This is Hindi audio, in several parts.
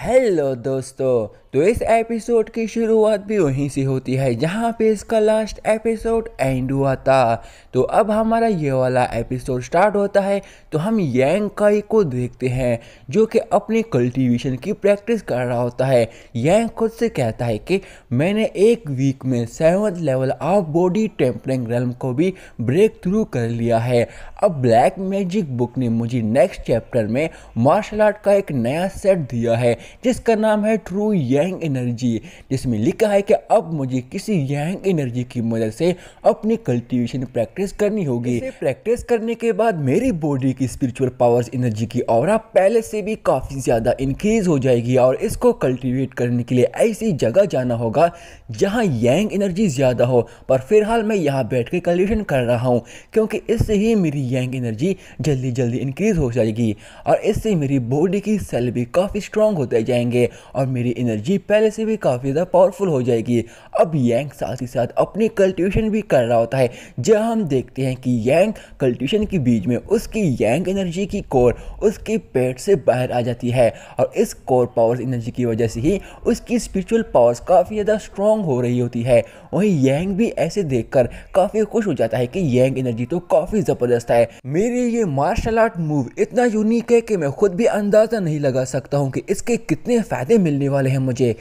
हेलो दोस्तों। तो इस एपिसोड की शुरुआत भी वहीं से होती है जहाँ पे इसका लास्ट एपिसोड एंड हुआ था। तो अब हमारा ये वाला एपिसोड स्टार्ट होता है तो हम यांग काई को देखते हैं जो कि अपनी कल्टीवेशन की प्रैक्टिस कर रहा होता है। यांग खुद से कहता है कि मैंने एक वीक में 7th level of body tempering realm को भी ब्रेक थ्रू कर लिया है। अब ब्लैक मैजिक बुक ने मुझे नेक्स्ट चैप्टर में मार्शल आर्ट का एक नया सेट दिया है जिसका नाम है ट्रू यांग एनर्जी, जिसमें लिखा है कि अब मुझे किसी यांग एनर्जी की मदद से अपनी कल्टीवेशन प्रैक्टिस करनी होगी। इसे प्रैक्टिस करने के बाद मेरी बॉडी की स्पिरिचुअल पावर्स एनर्जी की ऑरा पहले से भी काफ़ी ज़्यादा इंक्रीज हो जाएगी और इसको कल्टीवेट करने के लिए ऐसी जगह जाना होगा जहाँ यांग एनर्जी ज़्यादा हो। पर फिलहाल मैं यहाँ बैठ के कल्टीवेशन कर रहा हूँ क्योंकि इससे ही मेरी यांग एनर्जी जल्दी जल्दी इंक्रीज हो जाएगी और इससे मेरी बॉडी की सेल भी काफ़ी स्ट्रांग होते जाएंगे और मेरी एनर्जी पहले से भी काफ़ी ज़्यादा पावरफुल हो जाएगी। अब यांग साथ ही साथ अपनी कल्टीवेशन भी कर रहा होता है जहाँ हम देखते हैं कि यांग कल्टीवेशन के बीच में उसकी यांग एनर्जी की कोर उसके पेट से बाहर आ जाती है और इस कोर पावर्स एनर्जी की वजह से ही उसकी स्पिरिचुअल पावर्स काफ़ी ज़्यादा स्ट्रांग हो रही होती है। वहीं यांग भी ऐसे देखकर काफ़ी खुश हो जाता है कि यांग एनर्जी तो काफ़ी ज़बरदस्त है। मेरे ये मार्शल आर्ट मूव इतना यूनिक है कि मैं खुद भी अंदाज़ा नहीं लगा सकता हूँ कि इसके कितने फ़ायदे मिलने वाले हैं मुझे।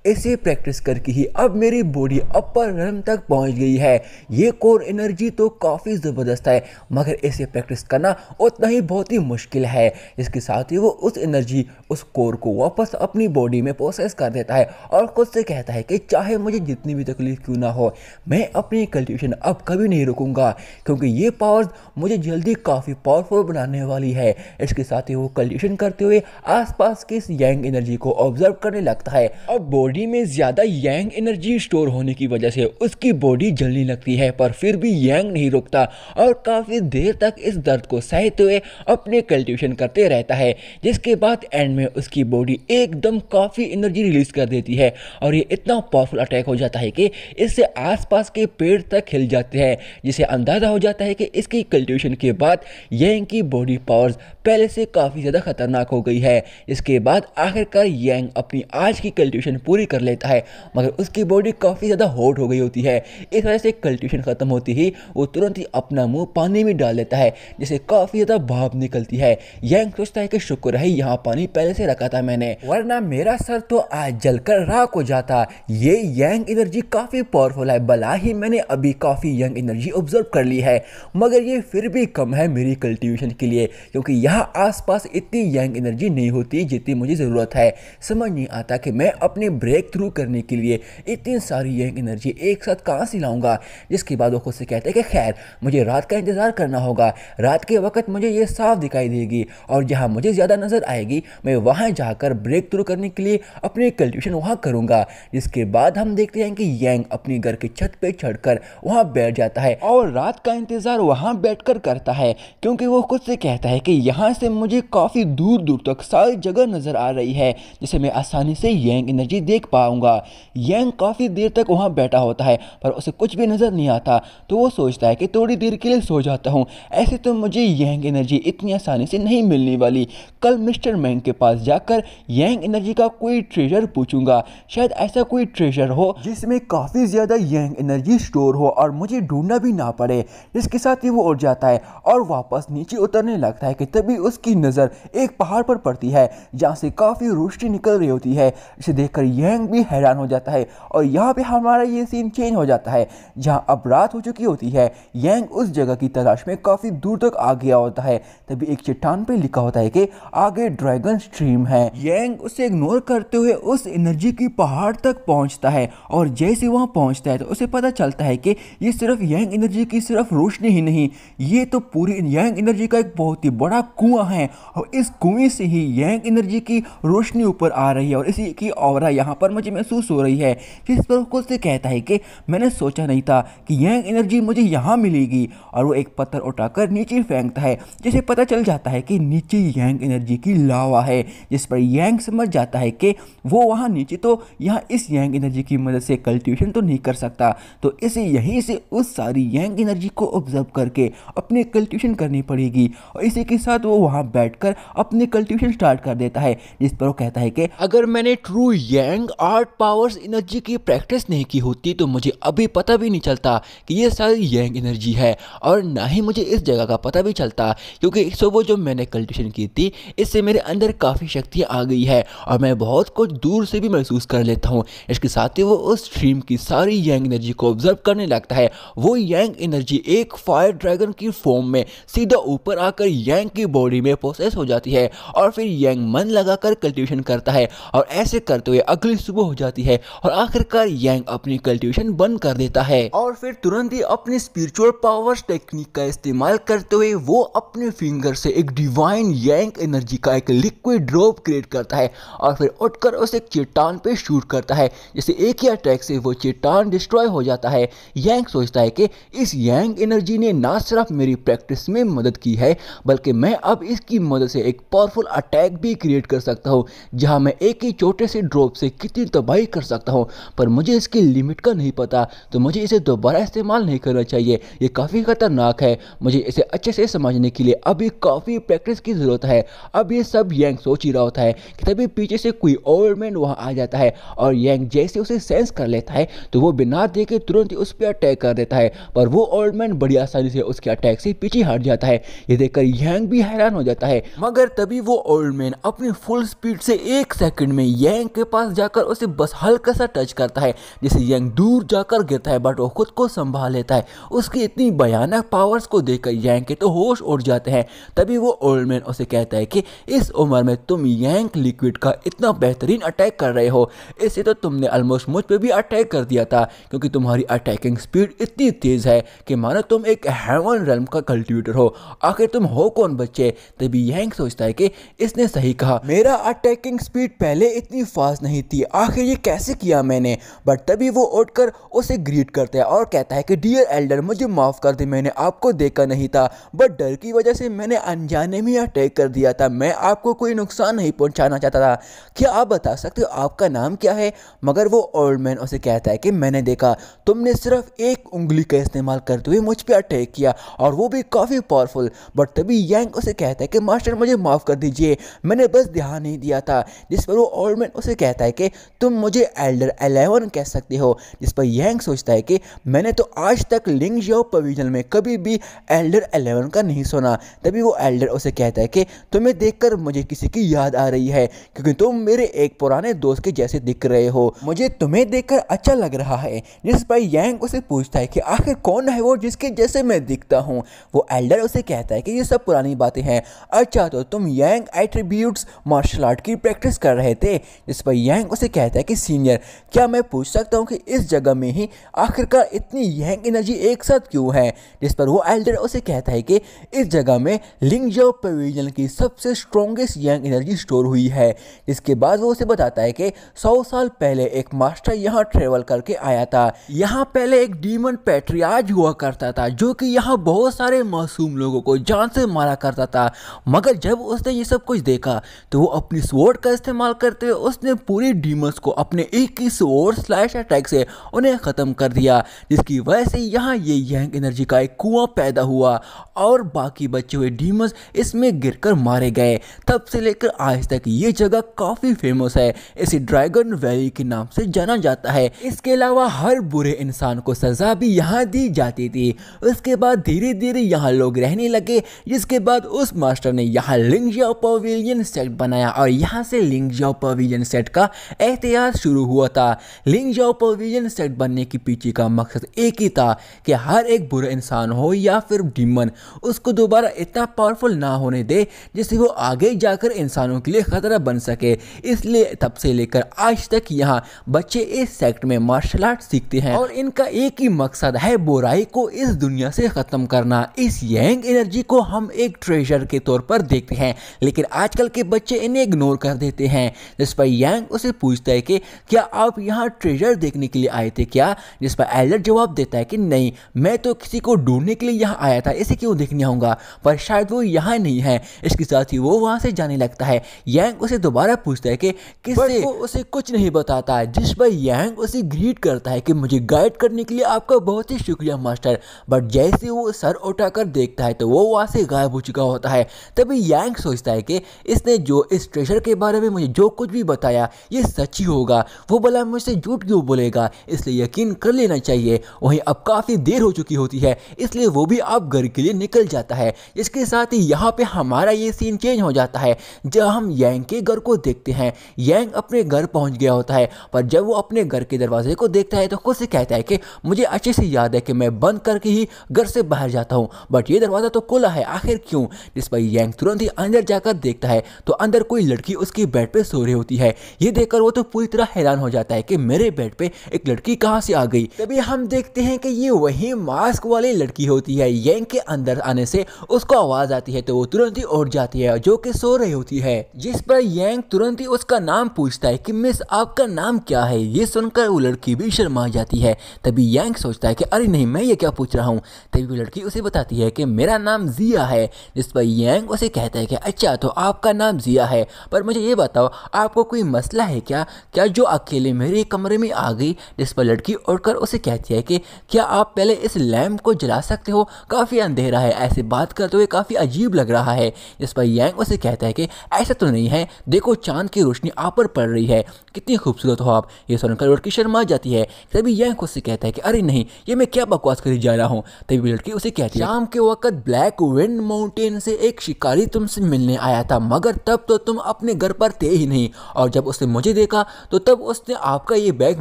इसे प्रैक्टिस करके ही अब मेरी बॉडी अपर रेल्म तक पहुंच गई है। ये कोर एनर्जी तो काफ़ी ज़बरदस्त है मगर इसे प्रैक्टिस करना उतना ही बहुत ही मुश्किल है। इसके साथ ही वो उस एनर्जी उस कोर को वापस अपनी बॉडी में प्रोसेस कर देता है और खुद से कहता है कि चाहे मुझे जितनी भी तकलीफ क्यों ना हो मैं अपनी कल्टीवेशन अब कभी नहीं रुकूंगा क्योंकि ये पावर्स मुझे जल्दी काफ़ी पावरफुल बनाने वाली है। इसके साथ ही वो कल्टीवेशन करते हुए आसपास की इस यांग एनर्जी को ऑब्जर्व करने लगता है। अब बॉडी में ज़्यादा यांग एनर्जी स्टोर होने की वजह से उसकी बॉडी जलने लगती है पर फिर भी यांग नहीं रुकता और काफ़ी देर तक इस दर्द को सहते हुए अपने कल्टीवेशन करते रहता है, जिसके बाद एंड में उसकी बॉडी एकदम काफ़ी एनर्जी रिलीज कर देती है और ये इतना पावरफुल अटैक हो जाता है कि इससे आसपास के पेड़ तक हिल जाते हैं, जिसे अंदाज़ा हो जाता है कि इसकी कल्टीवेशन के बाद यांग की बॉडी पावर्स पहले से काफ़ी ज़्यादा खतरनाक हो गई है। इसके बाद आखिरकार यांग अपनी आज की कल्टीवेशन पूरी कर लेता है मगर उसकी बॉडी काफ़ी ज़्यादा हॉट हो गई होती है। इस वजह से कल्टीवेशन ख़त्म होती ही वो तुरंत ही अपना मुंह पानी में डाल देता है जिससे काफ़ी ज़्यादा भाप निकलती है। यांग सोचता है कि शुक्र है यहाँ पानी पहले से रखा था मैंने, वरना मेरा सर तो आज जलकर राख हो जाता। ये यांग एनर्जी काफ़ी पावरफुल है, भला ही मैंने अभी काफ़ी यांग एनर्जी ऑब्जर्व कर ली है मगर ये फिर भी कम है मेरी कल्टीवेशन के लिए क्योंकि यहाँ आसपास इतनी यांग एनर्जी नहीं होती जितनी मुझे ज़रूरत है। समझ नहीं आता कि मैं अपने ब्रेक थ्रू करने के लिए इतनी सारी यांग एनर्जी एक साथ कहाँ से लाऊंगा। जिसके बाद वो खुद से कहते हैं कि खैर मुझे रात का इंतज़ार करना होगा, रात के वक्त मुझे ये साफ दिखाई देगी और जहाँ मुझे ज़्यादा नज़र आएगी मैं वहाँ जाकर ब्रेक थ्रू करने के लिए अपनी कल्टीवेशन वहाँ करूँगा। जिसके बाद हम देखते हैं कि यांग अपनी घर की छत पर चढ़कर वहाँ बैठ जाता है और रात का इंतज़ार वहाँ बैठकर करता है क्योंकि वो खुद से कहता है कि यहाँ से मुझे काफ़ी दूर दूर तक सारी जगह नज़र आ रही है जिसे मैं आसानी से यांग एनर्जी देख पाऊंगा। यांग काफ़ी देर तक वहाँ बैठा होता है पर उसे कुछ भी नज़र नहीं आता तो वो सोचता है कि थोड़ी देर के लिए सो जाता हूँ, ऐसे तो मुझे यांग एनर्जी इतनी आसानी से नहीं मिलने वाली। कल मिस्टर मैंग के पास जाकर यांग एनर्जी का कोई ट्रेजर पूछूंगा, शायद ऐसा कोई ट्रेजर हो जिसमें काफ़ी ज़्यादा यांग एनर्जी स्टोर हो और मुझे ढूंढना भी ना पड़े। इसके साथ ही वो उठ जाता है और वापस नीचे उतरने लगता है कि तभी उसकी नज़र एक पहाड़ पर पड़ती है जहाँ से काफ़ी रोशनी निकल रही होती है। इसे देखकर यांग भी हैरान हो जाता है और यहाँ पे हमारा ये सीन चेंज हो जाता है जहाँ अब रात हो चुकी होती है। यांग उस जगह की तलाश में काफ़ी दूर तक आ गया होता है, तभी एक चट्टान पे लिखा होता है कि आगे ड्रैगन स्ट्रीम है। यांग उसे इग्नोर करते हुए उस एनर्जी की पहाड़ तक पहुँचता है और जैसे वहाँ पहुँचता है तो उसे पता चलता है कि ये सिर्फ यांग एनर्जी की सिर्फ रोशनी ही नहीं, ये तो पूरी यांग एनर्जी का एक बहुत ही बड़ा कुआं है और इस कुएं से ही यांग एनर्जी की रोशनी ऊपर आ रही है और इसी की ऑरा यहाँ यहाँ पर मुझे महसूस हो रही है। जिस पर वो खुद से कहता है कि मैंने सोचा नहीं था कि यंग एनर्जी मुझे यहाँ मिलेगी, और वो एक पत्थर उठाकर नीचे फेंकता है, जिसे पता चल जाता है कि नीचे यंग एनर्जी की लावा है। जिस पर यंग समझ जाता है कि वो वहाँ नीचे तो यहाँ इस यंग एनर्जी की मदद से कल्टीवेशन तो नहीं कर सकता, तो इसे यहीं से उस सारी यंग एनर्जी को ऑब्जर्व करके अपने कल्टीवेशन करनी पड़ेगी। और इसी के साथ वो वहाँ बैठकर अपने कल्टीवेशन स्टार्ट कर देता है। जिस पर वो कहता है कि अगर मैंने true young art powers energy की प्रैक्टिस नहीं की होती तो मुझे अभी पता भी नहीं चलता कि ये सारी यंग एनर्जी है, और ना ही मुझे इस जगह का पता भी चलता, क्योंकि वो जो मैंने कल्टीवेशन की थी इससे मेरे अंदर काफ़ी शक्तियाँ आ गई है और मैं बहुत कुछ दूर से भी महसूस कर लेता हूँ। इसके साथ ही वो उस स्ट्रीम की सारी यंग एनर्जी को ऑब्जर्व करने लगता है। वो यंग एनर्जी एक फायर ड्रैगन की फॉर्म में सीधा ऊपर आकर यंग की बॉडी में प्रोसेस हो जाती है, और फिर यंग मन लगाकर कल्टीवेशन करता है, और ऐसे करते हुए अगली सुबह हो जाती है और आखिरकार यंग अपनी कल्टीवेशन बंद कर देता है। और फिर तुरंत ही अपनी स्पिरिचुअल पावर्स टेक्निक का इस्तेमाल करते हुए वो अपने फिंगर से एक डिवाइन यंग एनर्जी का एक लिक्विड ड्रॉप क्रिएट करता है, और फिर उठकर उसे चट्टान पे शूट करता है, जैसे एक ही अटैक से वो चट्टान डिस्ट्रॉय हो जाता है। यंग सोचता है कि इस यंग एनर्जी ने ना सिर्फ मेरी प्रैक्टिस में मदद की है, बल्कि मैं अब इसकी मदद से एक पावरफुल अटैक भी क्रिएट कर सकता हूँ, जहाँ मैं एक ही छोटे से ड्रॉप से कितनी तबाही कर सकता हूँ। पर मुझे इसकी लिमिट का नहीं पता, तो मुझे इसे दोबारा इस्तेमाल नहीं करना चाहिए, ये काफ़ी खतरनाक है। मुझे इसे अच्छे से समझने के लिए अभी काफ़ी प्रैक्टिस की ज़रूरत है। अब ये सब यंग सोच ही रहा होता है कि तभी पीछे से कोई ओल्ड मैन वहाँ आ जाता है, और यंग जैसे उसे सेंस कर लेता है तो वो बिना देखे तुरंत ही उस पर अटैक कर देता है, पर वो ओल्ड मैन बड़ी आसानी से उसके अटैक से पीछे हट जाता है। ये देखकर यंग भी हैरान हो जाता है, मगर तभी वो ओल्ड मैन अपनी फुल स्पीड से 1 सेकंड में यंग के पास जाकर उसे बस हल्का सा टच करता है, जिससे यंग दूर जाकर गिरता है, बट वो खुद को संभाल लेता है। उसकी इतनी भयानक पावर्स को देखकर यंग के तो होश उड़ जाते हैं। तभी वो ओल्ड मैन उसे कहता है कि इस उम्र में तुम यंग लिक्विड का इतना बेहतरीन अटैक कर रहे हो, इससे तो तुमने ऑलमोस्ट मुझ पे भी अटैक कर दिया था, क्योंकि तुम्हारी अटैकिंग स्पीड इतनी तेज है कि मानो तुम एक हेवन रेल्म का कल्टीवेटर हो। आखिर तुम हो कौन बच्चे? तभी यंग सोचता है कि इसने सही कहा, मेरा अटैकिंग स्पीड पहले इतनी फास्ट नहीं थी, आखिर ये कैसे किया मैंने? बट तभी वो उठकर उसे ग्रीट करता है और कहता है कि डियर एल्डर, मुझे माफ कर दे, मैंने आपको देखा नहीं था, बट डर की वजह से मैंने अनजाने में अटैक कर दिया था, मैं आपको कोई नुकसान नहीं पहुंचाना चाहता था। क्या आप बता सकते हो आपका नाम क्या है? मगर वो ओल्ड मैन उसे कहता है कि मैंने देखा तुमने सिर्फ एक उंगली का इस्तेमाल करते हुए मुझ पे अटैक किया, और वो भी काफ़ी पावरफुल। बट तभी यंग उसे कहता है कि मास्टर मुझे माफ़ कर दीजिए, मैंने बस ध्यान नहीं दिया था। जिस पर वो ओल्ड मैन उसे कहता है कि तुम मुझे एल्डर 11 कह सकते हो। जिस पर यंग सोचता है कि मैंने तो आज तक लिंगजियाओ पवेलियन में कभी भी एल्डर 11 का नहीं सुना। तभी वो एल्डर उसे कहता है कि तुम्हें देखकर मुझे किसी की याद आ रही है, क्योंकि तुम मेरे एक पुराने दोस्त के जैसे दिख रहे हो, मुझे तुम्हें देखकर अच्छा लग रहा है। जिस पर यंग उसे पूछता है कि आखिर कौन है वो जिसके जैसे मैं दिखता हूँ? वो एल्डर उसे कहता है कि ये सब पुरानी बातें हैं। अच्छा, तो तुम यंग एट्रीब्यूट्स मार्शल आर्ट की प्रैक्टिस कर रहे थे? जिस पर यंग उसे कहता है कि सीनियर, क्या मैं पूछ सकता हूँ कि इस जगह में ही आखिरकार इतनी यंग एनर्जी एक साथ क्यों है? जिस पर वो एल्डर उसे कहता है कि इस जगह में लिंगजियाओ पवेलियन की सबसे स्ट्रॉन्गेस्ट यंग एनर्जी स्टोर हुई है। इसके बाद वो उसे बताता है कि 100 साल पहले एक मास्टर यहाँ ट्रेवल करके आया था। यहाँ पहले एक डीमन पैट्रियार्च हुआ करता था, जो कि यहाँ बहुत सारे मासूम लोगों को जान से मारा करता था। मगर जब उसने ये सब कुछ देखा तो वो अपनी स्वॉर्ड का इस्तेमाल करते हुए उसने पूरी डीमंस को अपने एक ही स्वॉर्ड स्लैश अटैक से उन्हें ख़त्म कर दिया, जिसकी वजह से यहाँ ये यंग एनर्जी का एक कुआं पैदा हुआ और बाकी बचे हुए डीमंस इसमें गिरकर मारे गए। तब से लेकर आज तक ये जगह काफ़ी फेमस है, इसे ड्रैगन वैली के नाम से जाना जाता है। इसके अलावा हर बुरे इंसान को सज़ा भी यहाँ दी जाती थी। उसके बाद धीरे धीरे यहाँ लोग रहने लगे, जिसके बाद उस मास्टर ने यहाँ लिंगजियाओ पवेलियन सेट बनाया और यहाँ से लिंगजियाओ पवेलियन सेट का इतिहास शुरू हुआ था। लिंगजियाओ पवेलियन सेट बनने के पीछे का मकसद एक ही था कि हर एक बुरा इंसान हो या फिर डीमन, उसको दोबारा इतना पावरफुल ना होने दे जिससे वो आगे जाकर इंसानों के लिए खतरा बन सके। इसलिए तब से लेकर आज तक यहाँ बच्चे इस सेक्ट में मार्शल आर्ट सीखते हैं और इनका एक ही मकसद है बुराई को इस दुनिया से खत्म करना। इस यंग एनर्जी को हम एक ट्रेजर के तौर पर देखते हैं, लेकिन आजकल के बच्चे इन्हें इग्नोर कर देते हैं। जिस पर यंग उसे पूछता है कि क्या आप यहाँ ट्रेजर देखने के लिए आए थे क्या, जिस पर एल्डर जवाब देता है कि नहीं, मैं तो किसी को ढूंढने के लिए यहाँ आया था, इसे क्यों देखने आऊँगा, पर शायद वो यहाँ नहीं है। इसके साथ ही वो वहाँ से जाने लगता है। यांग उसे दोबारा पूछता है कि किससे, वो उसे कुछ नहीं बताता है, जिस पर यांग उसे ग्रीट करता है कि मुझे गाइड करने के लिए आपका बहुत ही शुक्रिया मास्टर। बट जैसे वो सर उठाकर देखता है तो वो वहाँ से गायब हो चुका होता है। तभी यांग सोचता है कि इसने जो इस ट्रेजर के बारे में मुझे जो कुछ भी बताया ये सच ही होगा, वो भला मुझसे झूठ क्यों बोलेगा, इसलिए यकीन कर लेना चाहिए। वहीं अब काफ़ी देर हो चुकी होती है, इसलिए वो भी अब घर के लिए निकल जाता है। इसके साथ ही यहाँ पे हमारा ये सीन चेंज हो जाता है जब हम यांग के घर को देखते हैं। यांग अपने घर पहुँच गया होता है, पर जब वो अपने घर के दरवाजे को देखता है तो खुद से कहता है कि मुझे अच्छे से याद है कि मैं बंद करके ही घर से बाहर जाता हूँ, बट ये दरवाज़ा तो खुला है, आखिर क्यों। जिस पर यांग तुरंत ही अंदर जाकर देखता है तो अंदर कोई लड़की उसकी बेड पे सो रही होती है। ये देखकर वो तो पूरी तरह हैरान हो जाता है कि मेरे बेड पे एक लड़की कहाँ से आ गई। तभी हम देखते हैं कि ये वही मास्क वाली लड़की होती है। यांग के अंदर आने से उसको आवाज़ आती है तो वो तुरंत ही उठ जाती है, जो कि सो रही होती है। जिस पर यांग तुरंत ही उसका नाम पूछता है कि मिस आपका नाम क्या है। ये सुनकर वो लड़की भी शर्मा जाती है। तभी यांग सोचता है कि अरे नहीं, मैं ये क्या पूछ रहा हूँ। तभी वो लड़की उसे बताती है कि मेरा नाम जिया है। जिस पर यांग उसे कहता है कि अच्छा तो आपका नाम जिया है, पर मुझे ये बताओ आपको कोई मसला है क्या, जो अकेले मेरे कमरे में आ गई। जिस पर लड़की उठकर उसे कहती है कि क्या आप पहले इस लैम्प को जला सकते हो, काफ़ी अंधेरा है, ऐसे बात करते हुए काफ़ी अजीब लग रहा है। जिस पर यांग उसे कहता है कि ऐसा तो नहीं है, देखो चांद की रोशनी आप पर पड़ रही है, कितनी खूबसूरत हो आप। ये सुनकर लड़की शर्मा जाती है। तभी यांग उससे कहता है कि अरे नहीं, ये मैं क्या बकवास करी जा रहा हूँ। तभी लड़की उसे कहती है शाम के वक्त ब्लैक विंड माउंटेन से एक शिकारी तुमसे मिलने आया था, मगर तब तो तुम अपने घर पर थे ही नहीं, और जब उसने मुझे देखा तो तब उसने आपका ये बैग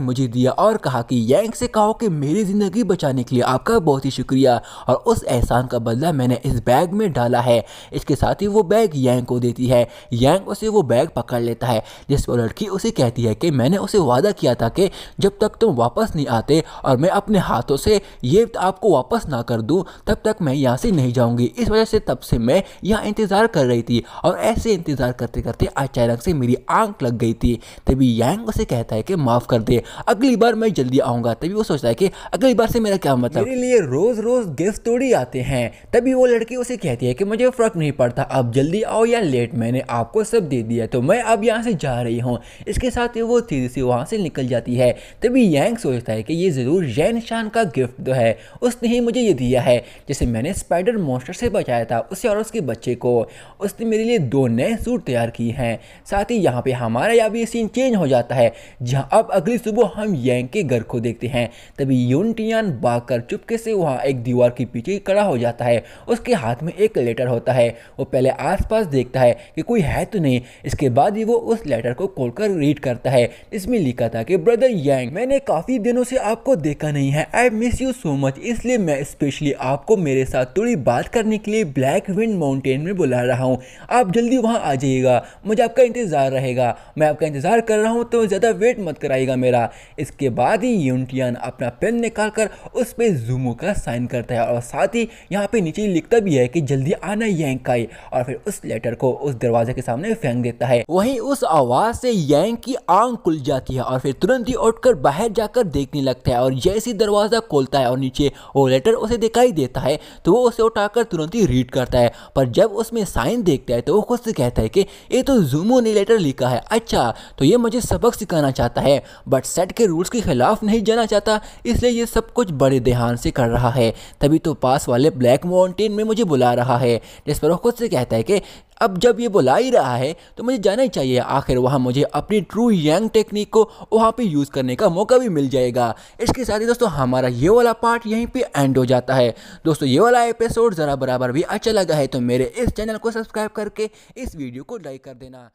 मुझे दिया और कहा कि यांग से कहो कि मेरी ज़िंदगी बचाने के लिए आपका बहुत ही शुक्रिया, और उस एहसान का बदला मैंने इस बैग में डाला है। इसके साथ ही वो बैग यांग को देती है। यांग उसे वो बैग पकड़ लेता है, जिस पर लड़की उसे कहती है कि मैंने उसे वादा किया था कि जब तक तुम वापस नहीं आते और मैं अपने हाथों से ये आपको वापस ना कर दूं, तब तक मैं यहाँ से नहीं जाऊँगी। इस वजह से तब से मैं यहाँ इंतज़ार कर रही थी, और ऐसे इंतज़ार करते करते अचानक से मेरी आंख लग गई थी। तभी यांग उसे कहता है कि माफ़ कर दे, अगली बार मैं जल्दी आऊँगा। तभी वो सोचता है कि अगली बार से मेरा क्या मतलब, मेरे लिए रोज़ रोज़ गिफ्ट थोड़ी आते हैं। तभी वो लड़की उसे कहती है कि मुझे फ़र्क नहीं पड़ता, अब जल्दी आओ या लेट, मैंने आपको सब दे दिया, तो मैं अब यहाँ से जा रही हूँ। इसके साथ ही वो तेज़ी से वहाँ से निकल जाती है। तभी यांग सोचता है कि ये ज़रूर जैन शान का गिफ्ट तो है, उसने ही मुझे ये दिया है, जैसे मैंने स्पाइडर मॉन्स्टर से बचाया था उसे और उसके बच्चे को। उसने मेरे लिए 2 नए सूट तैयार किए हैं। साथ ही यहाँ पे हमारा यहाँ भी सीन चेंज हो जाता है, जहाँ अब अगली सुबह हम यांग के घर को देखते हैं। तभी यूनटियान भागकर चुपके से वहाँ एक दीवार के पीछे खड़ा हो जाता है। उसके हाथ में एक लेटर होता है। वो पहले आसपास देखता है कि कोई है तो नहीं, इसके बाद ही वो उस लेटर को खोलकर रीड करता है। इसमें लिखा था कि ब्रदर यांग, मैंने काफ़ी दिनों से आपको देखा नहीं है, I miss you so much, इसलिए मैं स्पेशली आपको मेरे साथ थोड़ी बात करने के लिए ब्लैक विंड माउंटेन में बुला रहा हूँ। आप जल्दी वहाँ आ जाइएगा, मुझे आपका इंतज़ार रहेगा, मैं आपका इंतज़ार कर रहा हूँ, तो ज़्यादा वेट मत कराइएगा मेरा। इसके बाद ही यूनटियान अपना पेन निकालकर उस पर ज़ूमो का साइन करता है, और साथ ही यहाँ पे नीचे लिखता भी है कि जल्दी आना यांग काई, और फिर उस लेटर को उस दरवाजे के सामने फेंक देता है। वहीं उस आवाज़ से यांग की आंख खुल जाती है और फिर तुरंत ही उठकर बाहर जाकर देखने लगता है, और जैसे ही दरवाज़ा खोलता है और नीचे वो लेटर उसे दिखाई देता है तो वो उसे उठाकर तुरंत ही रीड करता है। पर जब उसमें साइन देखता है तो वो खुद से कहता है कि ये तो ज़ूमो ने लेटर लिखा है, अच्छा तो ये मुझे सबक सिखाना चाहता है, बट सेट के रूल्स के खिलाफ नहीं जाना चाहता, इसलिए ये सब कुछ बड़े ध्यान से कर रहा है। तभी तो पास वाले ब्लैक माउंटेन में मुझे बुला रहा है। जिस पर वो खुद से कहता है कि अब जब ये बुला ही रहा है तो मुझे जाना ही चाहिए, आखिर वहाँ मुझे अपनी ट्रू यांग टेक्निक को वहाँ पे यूज़ करने का मौका भी मिल जाएगा। इसके साथ ही दोस्तों हमारा ये वाला पार्ट यहीं पे एंड हो जाता है। दोस्तों ये वाला एपिसोड ज़रा बराबर भी अच्छा लगा है तो मेरे इस चैनल को सब्सक्राइब करके इस वीडियो को लाइक कर देना।